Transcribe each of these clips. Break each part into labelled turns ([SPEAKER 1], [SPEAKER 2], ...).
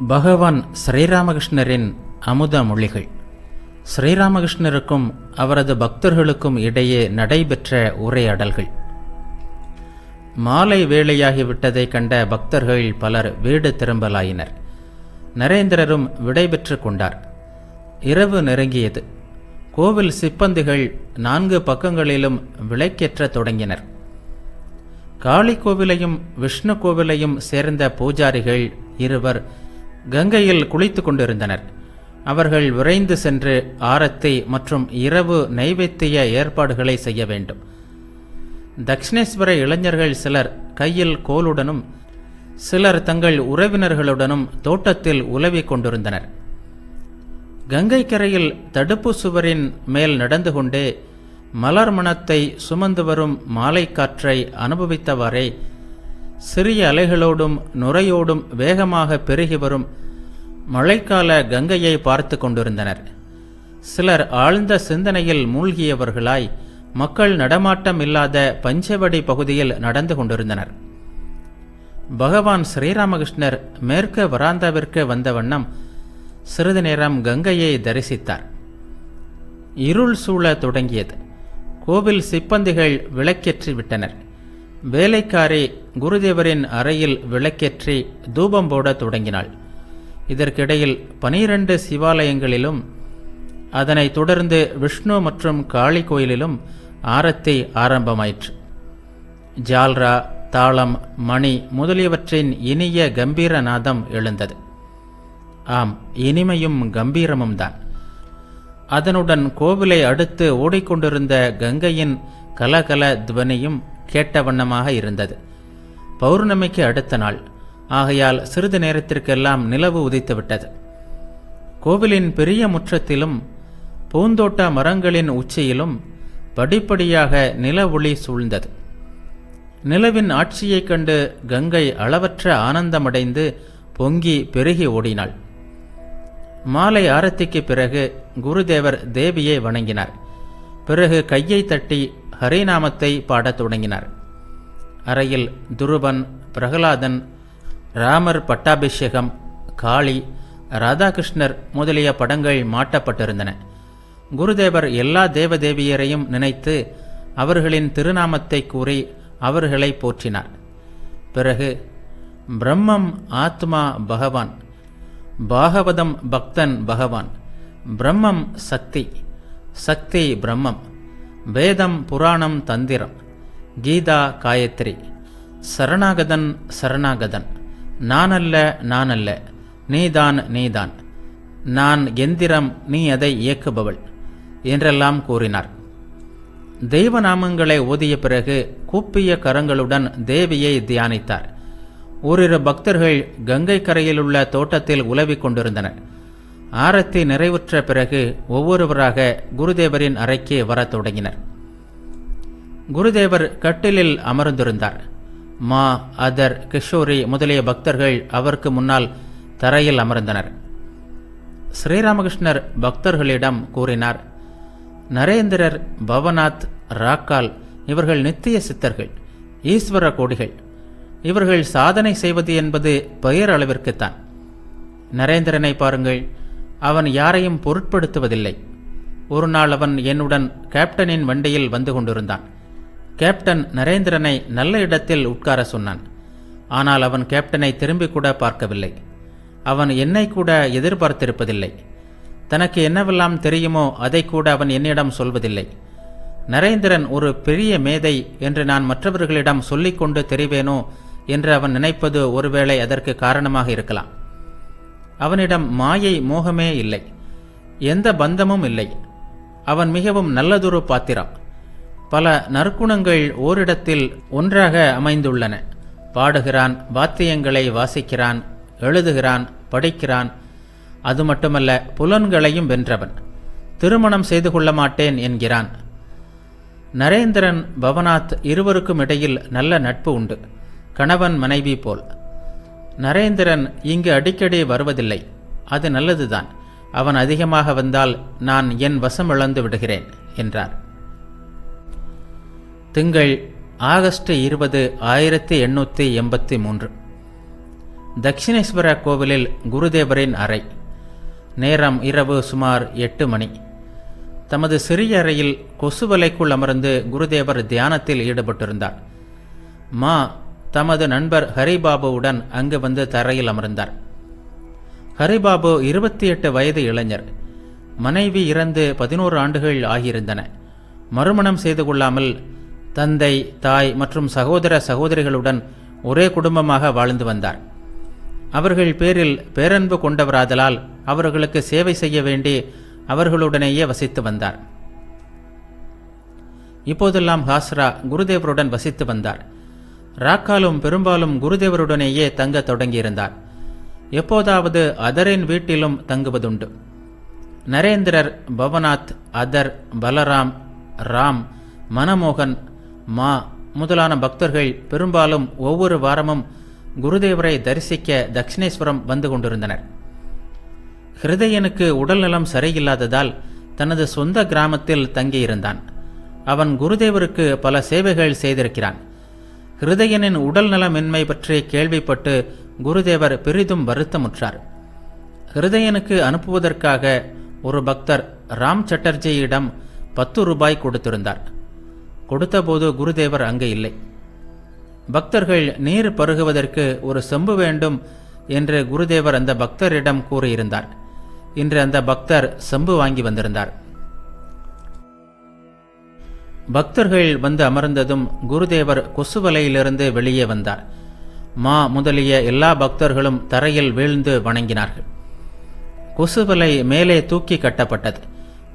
[SPEAKER 1] பகவான் ஸ்ரீராமகிருஷ்ணரின் அமுத மொழிகள். ஸ்ரீராமகிருஷ்ணருக்கும் அவரது பக்தர்களுக்கும் இடையே நடைபெற்ற உரையாடல்கள். மாலை வேளையாகிவிட்டதை கண்ட பக்தர்கள் பலர் வீடு திரும்பலாயினர். நரேந்திரரும் விடைபெற்று கொண்டார். இரவு நெருங்கியது. கோவில் சிப்பந்திகள் 4 பக்கங்களிலும் விளக்கேற்றத் தொடங்கினர். காளி கோவிலையும் விஷ்ணு கோவிலையும் சேர்ந்த பூஜாரிகள் இருவர் கங்கையில் குளித்து கொண்டிருந்தனர். அவர்கள் விரைந்து சென்று ஆரத்தி மற்றும் இரவு நைவேத்திய ஏற்பாடுகளை செய்ய வேண்டும். தக்ஷிணேஸ்வர இளைஞர்கள் சிலர் கையில் கோலுடனும் சிலர் தங்கள் உறவினர்களுடனும் தோட்டத்தில் உலவிக் கொண்டிருந்தனர். கங்கை கரையில் தடுப்பு சுவரின் மேல் நடந்து கொண்டே மலர் மணத்தை சுமந்து வரும் மாலை காற்றை அனுபவித்தவாறே சிறிய அலைகளோடும் நுரையோடும் வேகமாக பெருகி வரும் மழைக்கால கங்கையை பார்த்து கொண்டிருந்தனர். சிலர் ஆழ்ந்த சிந்தனையில் மூழ்கியவர்களாய் மக்கள் நடமாட்டம் இல்லாத பஞ்சவடி பகுதியில் நடந்து கொண்டிருந்தனர். பகவான் ஸ்ரீராமகிருஷ்ணர் மேற்கு வராந்தாவிற்கு வந்த வண்ணம் சிறிது நேரம் கங்கையை தரிசித்தார். இருள் சூழ தொடங்கியது. கோவில் சிப்பந்திகள் விளக்கேற்றி விட்டனர். வேலைக்காரி குருதேவரின் அறையில் விளக்கேற்றி தூபம் போட தொடங்கினாள். இதற்கிடையில் 12 சிவாலயங்களிலும் அதனைத் தொடர்ந்து விஷ்ணு மற்றும் காளி கோயிலிலும் ஆரத்தி ஆரம்பமாயிற்று. ஜால்ரா, தாளம், மணி முதலியவற்றின் இனிய கம்பீர நாதம் எழுந்தது. ஆம், இனிமையும் கம்பீரமும் தான். அதனுடன் கோவிலை அடுத்து ஓடிக்கொண்டிருந்த கங்கையின் கலகல துவனியும் கேட்ட வண்ணமாக இருந்தது. பௌர்ணமிக்கு அடுத்த நாள் ஆகையால் சிறிது நேரத்திற்கெல்லாம் நிலவு உதித்துவிட்டது. கோவிலின் பெரிய முற்றத்திலும் பூந்தோட்ட மரங்களின் உச்சியிலும் படிப்படியாக நில ஒளி சூழ்ந்தது. நிலவின் ஆட்சியைக் கண்டு கங்கை அளவற்ற ஆனந்தமடைந்து பொங்கி பெருகி ஓடினாள். மாலை ஆரத்திக்கு பிறகு குருதேவர் தேவியை வணங்கினார். பிறகு கையை தட்டி ஹரிநாமத்தை பாடத் தொடங்கினார். அறையில் துருவன், பிரகலாதன், ராமர் பட்டாபிஷேகம், காளி, ராதாகிருஷ்ணர் முதலிய படங்கள் மாட்டப்பட்டிருந்தன. குருதேவர் எல்லா தேவதேவியரையும் நினைத்து அவர்களின் திருநாமத்தை கூறி அவர்களை போற்றினார். பிறகு பிரம்மம் ஆத்மா பகவான், பாகவதம் பக்தன் பகவான், பிரம்மம் சக்தி, சக்தி பிரம்மம், வேதம் புராணம் தந்திரம், கீதா காயத்ரி, சரணாகதன் சரணாகதன், நானல்ல நானல்ல, நீதான் நீதான், நான் எந்திரம் நீ அதை இயக்குபவள் என்றெல்லாம் கூறினார். தெய்வநாமங்களை ஓதிய பிறகு கூப்பிய கரங்களுடன் தேவியை தியானித்தார். ஓரிரு பக்தர்கள் கங்கை கரையிலுள்ள தோட்டத்தில் உலவிக் கொண்டிருந்தனர். ஆரத்தி நிறைவுற்ற பிறகு ஒவ்வொருவராக குருதேவரின் அறைக்கு வரத் தொடங்கினர். குருதேவர் கட்டிலில் அமர்ந்திருந்தார். மா, அதர், கிஷோரி முதலிய பக்தர்கள் அவருக்கு முன்னால் தரையில் அமர்ந்தனர். ஸ்ரீராமகிருஷ்ணர் பக்தர்களிடம் கூறினார், நரேந்திரர், பவநாத், ராக்கால் இவர்கள் நித்திய சித்தர்கள், ஈஸ்வர கோடிகள். இவர்கள் சாதனை செய்வது என்பது பெயர் அளவிற்குத்தான். நரேந்திரனை பாருங்கள், அவன் யாரையும் பொருட்படுத்துவதில்லை. ஒரு நாள் அவன் என்னுடன் கேப்டனின் வண்டியில் வந்து கொண்டிருந்தான். கேப்டன் நரேந்திரனை நல்ல இடத்தில் உட்கார சொன்னான். ஆனால் அவன் கேப்டனை திரும்பி கூட பார்க்கவில்லை. அவன் என்னை கூட எதிர்பார்த்திருப்பதில்லை. தனக்கு என்னவெல்லாம் தெரியுமோ அதை கூட அவன் என்னிடம் சொல்வதில்லை. நரேந்திரன் ஒரு பெரிய மேதை என்று நான் மற்றவர்களிடம் சொல்லிக்கொண்டு தெரிவேனோ என்று அவன் நினைப்பது ஒருவேளை அதற்கு காரணமாக இருக்கலாம். அவனிடம் மாயை மோகமே இல்லை, எந்த பந்தமும் இல்லை. அவன் மிகவும் நல்லதொரு பாத்திரம். பல நற்குணங்கள் ஓரிடத்தில் ஒன்றாக அமைந்துள்ளன. பாடுகிறான், வாத்தியங்களை வாசிக்கிறான், எழுதுகிறான், படிக்கிறான். அது மட்டுமல்ல, புலன்களையும் வென்றவன். திருமணம் செய்து கொள்ள மாட்டேன் என்கிறான். நரேந்திரன், பவநாத் இருவருக்கும் இடையில் நல்ல நட்பு உண்டு, கணவன் மனைவி போல். நரேந்திரன் இங்கு அடிக்கடி வருவதில்லை. அது நல்லதுதான். அவன் அதிகமாக வந்தால் நான் என் வசம் இழந்து விடுகிறேன் என்றார். திங்கள் ஆகஸ்ட் 20, 1883. தட்சிணேஸ்வர கோவிலில் குருதேவரின் அறை. நேரம் இரவு சுமார் 8 மணி. தமது சிறிய அறையில் கொசுவலைக்குள் அமர்ந்து குருதேவர் தியானத்தில் ஈடுபட்டிருந்தார். மா தமது நண்பர் ஹரிபாபுவுடன் அங்கு வந்து தரையில் அமர்ந்தார். ஹரிபாபு 28 வயது இளைஞர். மனைவி இறந்து 11 ஆண்டுகள் ஆகியிருந்தன. மறுமணம் செய்து கொள்ளாமல் தந்தை, தாய் மற்றும் சகோதர சகோதரிகளுடன் ஒரே குடும்பமாக வாழ்ந்து வந்தார். அவர்கள் பேரில் பேரன்பு கொண்டவராதலால் அவர்களுக்கு சேவை செய்ய வேண்டி அவர்களுடனேயே வசித்து வந்தார். இப்போதெல்லாம் ஹாஸ்ரா குருதேவருடன் வசித்து வந்தார். ராக்காலும் பெரும்பாலும் குருதேவருடனேயே தங்க தொடங்கியிருந்தார். எப்போதாவது அதரின் வீட்டிலும் தங்குவதுண்டு. நரேந்திரர், பவநாத், அதர், பலராம், ராம், மனமோகன், மா முதலான பக்தர்கள் பெரும்பாலும் ஒவ்வொரு வாரமும் குருதேவரை தரிசிக்க தட்சிணேஸ்வரம் வந்து கொண்டிருந்தனர். ஹிருதயனுக்கு உடல்நலம் சரியில்லாததால் தனது சொந்த கிராமத்தில் தங்கியிருந்தான். அவன் குருதேவருக்கு பல சேவைகள் செய்திருக்கிறான். ஹிருதயனின் உடல்நலமின்மை பற்றி கேள்விப்பட்டு குருதேவர் பெரிதும் வருத்தமுற்றார். ஹிருதயனுக்கு அனுப்புவதற்காக ஒரு பக்தர் ராம் சட்டர்ஜியிடம் 10 ரூபாய் கொடுத்திருந்தார். கொடுத்தபோது குருதேவர் அங்கு இல்லை. பக்தர்கள் நீர் பருகுவதற்கு ஒரு செம்பு வேண்டும் என்று குருதேவர் அந்த பக்தரிடம் கூறியிருந்தார். இன்று அந்த பக்தர் செம்பு வாங்கி வந்திருந்தார். பக்தர்கள் வந்து அமர்ந்ததும் குருதேவர் கொசுவலையிலிருந்து வெளியே வந்தார். மா முதலிய எல்லா பக்தர்களும் தரையில் வீழ்ந்து வணங்கினார்கள். கொசுவலை மேலே தூக்கி கட்டப்பட்டது.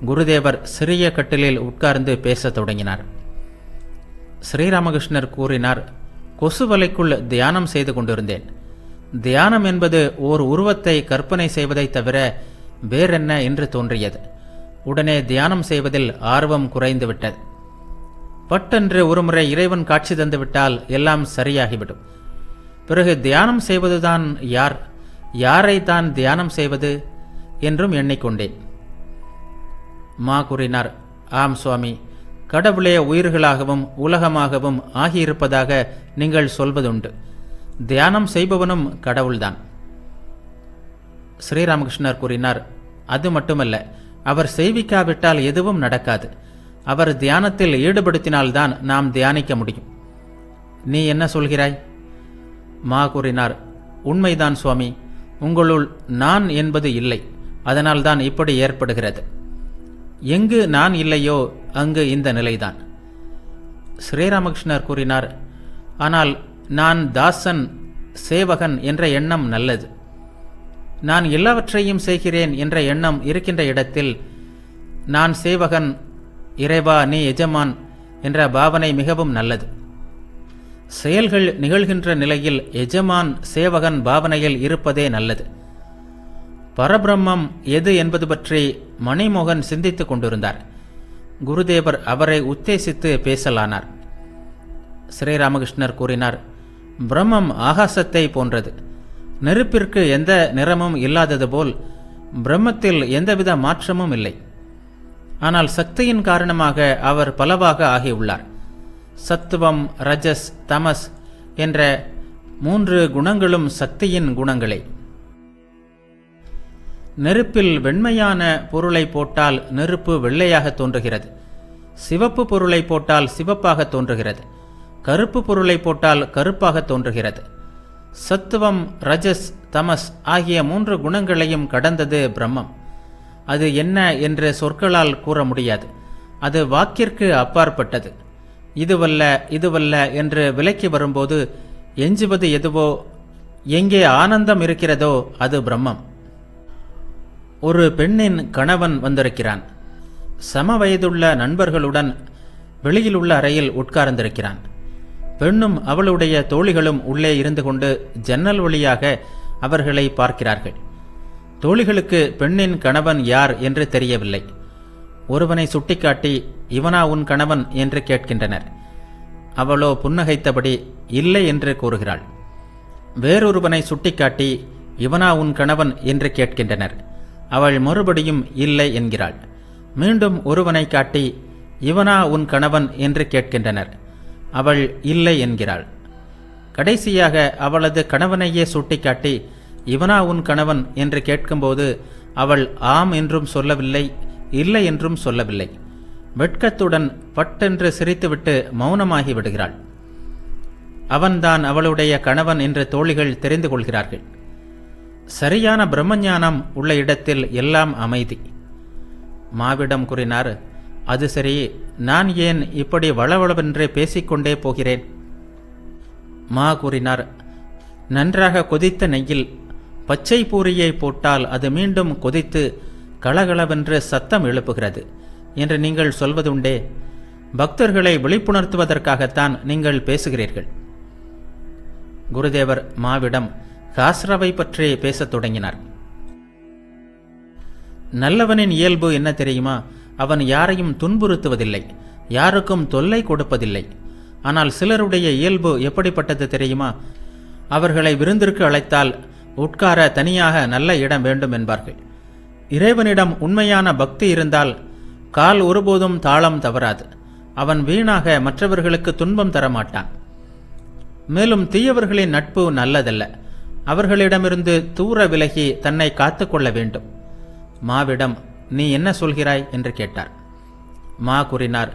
[SPEAKER 1] குருதேவர் சிறிய கட்டிலில் உட்கார்ந்து பேசத் தொடங்கினார். ஸ்ரீராமகிருஷ்ணர் கூறினார், கொசுவலைக்குள் தியானம் செய்து கொண்டிருந்தேன். தியானம் என்பது ஓர் உருவத்தை கற்பனை செய்வதை தவிர வேறென்ன என்று தோன்றியது. உடனே தியானம் செய்வதில் ஆர்வம் குறைந்துவிட்டது. பட்டென்று ஒருமுறை இறைவன் காட்சி தந்துவிட்டால் எல்லாம் சரியாகிவிடும். பிறகு தியானம் செய்வதுதான் யாரை தான் தியானம் செய்வது என்றும் எண்ணிக்கொண்டேன். மா கூறினார், ஆம் சுவாமி, கடவுளே உயிர்களாகவும் உலகமாகவும் ஆகியிருப்பதாக நீங்கள் சொல்வதுண்டு. தியானம் செய்பவனும் கடவுள்தான். ஸ்ரீராமகிருஷ்ணர் கூறினார், அது மட்டுமல்ல, அவர் செய்விக்காவிட்டால் எதுவும் நடக்காது. அவர் தியானத்தில் ஈடுபடுத்தினால்தான் நாம் தியானிக்க முடியும். நீ என்ன சொல்கிறாய்? மா கூறினார், உண்மைதான் சுவாமி, உங்களுள் நான் என்பது இல்லை. அதனால்தான் இப்படி ஏற்படுகிறது. எங்கு நான் இல்லையோ அங்கு இந்த நிலைதான். ஸ்ரீராமகிருஷ்ணர் கூறினார், ஆனால் நான் தாசன், சேவகன் என்ற எண்ணம் நல்லது. நான் எல்லாவற்றையும் செய்கிறேன் என்ற எண்ணம் இருக்கின்ற இடத்தில் நான் சேவகன், இறைவா நீ எஜமான் என்ற பாவனை மிகவும் நல்லது. செயல்கள் நிகழ்கின்ற நிலையில் எஜமான் சேவகன் பாவனையில் இருப்பதே நல்லது. பரபிரம்மம் எது என்பது பற்றி மணிமோகன் சிந்தித்துக் கொண்டிருந்தார். குருதேவர் அவரை உத்தேசித்து பேசலானார். ஸ்ரீராமகிருஷ்ணர் கூறினார், பிரம்மம் ஆகாசத்தை போன்றது. நெருப்பிற்கு எந்த நிறமும் இல்லாதது போல் பிரம்மத்தில் எந்தவித மாற்றமும் இல்லை. ஆனால் சக்தியின் காரணமாக அவர் பலவாக ஆகியுள்ளார். சத்துவம், ரஜஸ், தமஸ் என்ற 3 குணங்களும் சக்தியின் குணங்களே. நெருப்பில் வெண்மையான பொருளை போட்டால் நெருப்பு வெள்ளையாக தோன்றுகிறது. சிவப்பு பொருளை போட்டால் சிவப்பாக தோன்றுகிறது. கருப்பு பொருளை போட்டால் கருப்பாக தோன்றுகிறது. சத்துவம், ரஜஸ், தமஸ் ஆகிய 3 குணங்களையும் கடந்தது பிரம்மம். அது என்ன என்று சொற்களால் கூற முடியாது. அது வாக்கிற்கு அப்பாற்பட்டது. இதுவல்ல என்று விலக்கி வரும்போது எஞ்சுவது எதுவோ, எங்கே ஆனந்தம் இருக்கிறதோ அது பிரம்மம். ஒரு பெண்ணின் கணவன் வந்திருக்கிறான். சம வயதுள்ள நண்பர்களுடன் வெளியில் உள்ள அறையில் உட்கார்ந்திருக்கிறான். பெண்ணும் அவளுடைய தோழிகளும் உள்ளே இருந்து கொண்டு ஜன்னல் வழியாக அவர்களை பார்க்கிறார்கள். தோழிகளுக்கு பெண்ணின் கணவன் யார் என்று தெரியவில்லை. ஒருவனை சுட்டிக்காட்டி, இவனா உன் கணவன் என்று கேட்கின்றனர். அவளோ புன்னகைத்தபடி இல்லை என்று கூறுகிறாள். வேறொருவனை சுட்டிக்காட்டி, இவனா உன் கணவன் என்று கேட்கின்றனர். அவள் மறுபடியும் இல்லை என்கிறாள். மீண்டும் ஒருவனை காட்டி, இவனா உன் கணவன் என்று கேட்கின்றனர். அவள் இல்லை என்கிறாள். கடைசியாக அவளது கணவனையே சுட்டிக்காட்டி, இவனா உன் கணவன் என்று கேட்கும்போது அவள் ஆம் என்றும் சொல்லவில்லை, இல்லை என்றும் சொல்லவில்லை. வெட்கத்துடன் பட்டென்று சிரித்துவிட்டு மௌனமாகி விடுகிறாள். அவன்தான் அவளுடைய கணவன் என்று தோழிகள் தெரிந்து கொள்கிறார்கள். சரியான பிரம்மஞானம் உள்ள இடத்தில் எல்லாம் அமைதி. மாவிடம் கூறினார், அது சரி, நான் ஏன் இப்படி வளவளவென்று பேசிக்கொண்டே போகிறேன்? மா கூறினார், நன்றாக கொதித்த நெய்யில் பச்சை பூரியை போட்டால் அது மீண்டும் கொதித்து களகளவென்று சத்தம் எழுப்புகிறது என்று நீங்கள் சொல்வதுண்டே. பக்தர்களை விழிப்புணர்த்துவதற்காகத்தான் நீங்கள் பேசுகிறீர்கள். குருதேவர் மாவிடம் காஸ்ராவை பற்றி பேசத் தொடங்கினார். நல்லவனின் இயல்பு என்ன தெரியுமா? அவன் யாரையும் துன்புறுத்துவதில்லை, யாருக்கும் தொல்லை கொடுப்பதில்லை. ஆனால் சிலருடைய இயல்பு எப்படிப்பட்டது தெரியுமா? அவர்களை விருந்திற்கு அழைத்தால் உட்கார தனியாக நல்ல இடம் வேண்டும் என்பார்கள். இறைவனிடம் உண்மையான பக்தி இருந்தால் கால் ஒருபோதும் தாளம் தவறாது. அவன் வீணாக மற்றவர்களுக்கு துன்பம் தரமாட்டான். மேலும் தீயவர்களின் நட்பு நல்லதல்ல. அவர்களிடமிருந்து தூர விலகி தன்னை காத்து கொள்ள வேண்டும். மாவிடம், நீ என்ன சொல்கிறாய் என்று கேட்டார். மா கூறினார்,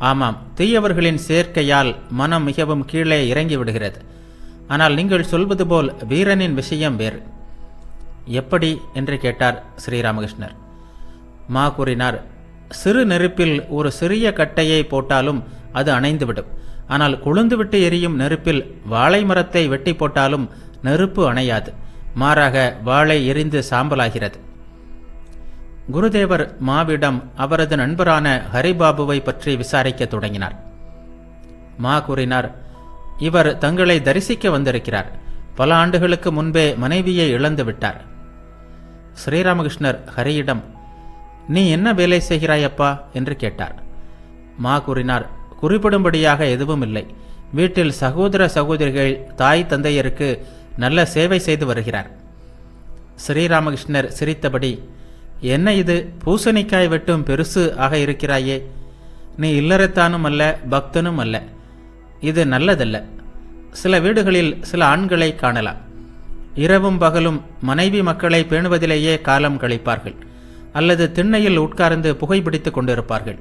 [SPEAKER 1] ஆமாம், தீயவர்களின் சேர்க்கையால் மனம் மிகவும் கீழே இறங்கி விடுகிறது. ஆனால் நீங்கள் சொல்வது போல் வீரனின் விஷயம் வேறு. எப்படி என்று கேட்டார் ஸ்ரீராமகிருஷ்ணர். மா கூறினார், சிறு நெருப்பில் ஒரு சிறிய கட்டையை போட்டாலும் அது அணைந்துவிடும். ஆனால் கொழுந்துவிட்டு எரியும் நெருப்பில் வாழை மரத்தை வெட்டி போட்டாலும் நெருப்பு அணையாது. மாறாக வாழை எரிந்து சாம்பலாகிறது. குருதேவர் மாவிடம் அவரது நண்பரான ஹரிபாபுவை பற்றி விசாரிக்க தொடங்கினார். மா கூறினார், இவர் தங்களை தரிசிக்க வந்திருக்கிறார். பல ஆண்டுகளுக்கு முன்பே மனைவியை இழந்து விட்டார். ஸ்ரீராமகிருஷ்ணர் ஹரியிடம், நீ என்ன வேலை செய்கிறாயப்பா என்று கேட்டார். மா கூறினார், குறிப்பிடும்படியாக எதுவும் இல்லை. வீட்டில் சகோதர சகோதரிகள், தாய் தந்தையருக்கு நல்ல சேவை செய்து வருகிறார். ஸ்ரீராமகிருஷ்ணர் சிரித்தபடி, என்ன இது, பூசணிக்காய் வெட்டும் பெருசு ஆக இருக்கிறாயே. நீ இல்லறத்தானும் அல்ல, பக்தனும் அல்ல. இது நல்லதல்ல. சில வீடுகளில் சில ஆண்களை காணலாம். இரவும் பகலும் மனைவி மக்களை பேணுவதிலேயே காலம் கழிப்பார்கள், அல்லது திண்ணையில் உட்கார்ந்து புகைப்பிடித்துக் கொண்டிருப்பார்கள்.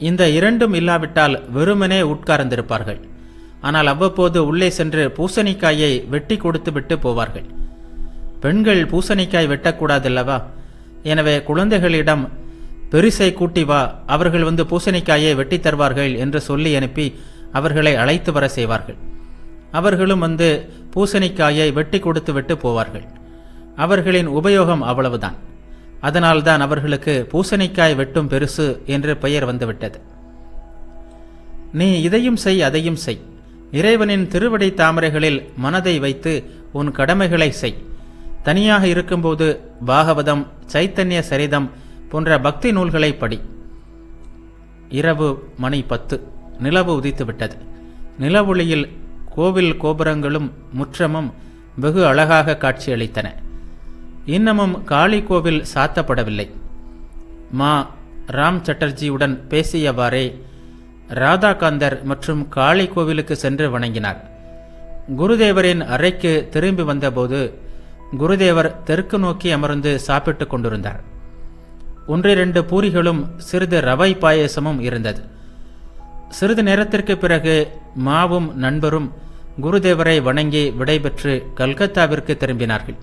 [SPEAKER 1] இந்த இரண்டும் இல்லாவிட்டால் வெறுமனே உட்கார்ந்திருப்பார்கள். ஆனால் அவ்வப்போது உள்ளே சென்று பூசணிக்காயை வெட்டி கொடுத்து விட்டு போவார்கள். பெண்கள் பூசணிக்காய் வெட்டக்கூடாதல்லவா? எனவே குழந்தைகளிடம் பெரிசை கூட்டி வா, அவர்கள் வந்து பூசணிக்காயை வெட்டி தருவார்கள் என்று சொல்லி அனுப்பி அவர்களை அழைத்து வர செய்வார்கள். அவர்களும் வந்து பூசணிக்காயை வெட்டி கொடுத்து விட்டு போவார்கள். அவர்களின் உபயோகம் அவ்வளவுதான். அதனால்தான் அவர்களுக்கு பூசணிக்காய் வெட்டும் பெருசு என்று பெயர் வந்துவிட்டது. நீ இதையும் செய், அதையும் செய். இறைவனின் திருவடி தாமரைகளில் மனதை வைத்து உன் கடமைகளை செய். தனியாக இருக்கும்போது பாகவதம், சைத்தன்ய சரிதம் போன்ற பக்தி நூல்களை படி. இரவு மணி 10. நிலவு உதித்துவிட்டது. நிலவொளியில் கோவில் கோபுரங்களும் முற்றமும் வெகு அழகாக காட்சியளித்தன. இன்னமும் காளி கோவில் சாத்தப்படவில்லை. மா ராம் சட்டர்ஜியுடன் பேசியவாறே ராதாகாந்தர் மற்றும் காளி கோவிலுக்கு சென்று வணங்கினார். குருதேவரின் அறைக்கு திரும்பி வந்தபோது குருதேவர் தெற்கு நோக்கி அமர்ந்து சாப்பிட்டு கொண்டிருந்தார். 1-2 பூரிகளும் சிறிது ரவை பாயசமும் இருந்தது. சிறிது நேரத்திற்கு பிறகு மாவும் நண்பரும் குருதேவரை வணங்கி விடைபெற்று கல்கத்தாவிற்கு திரும்பினார்கள்.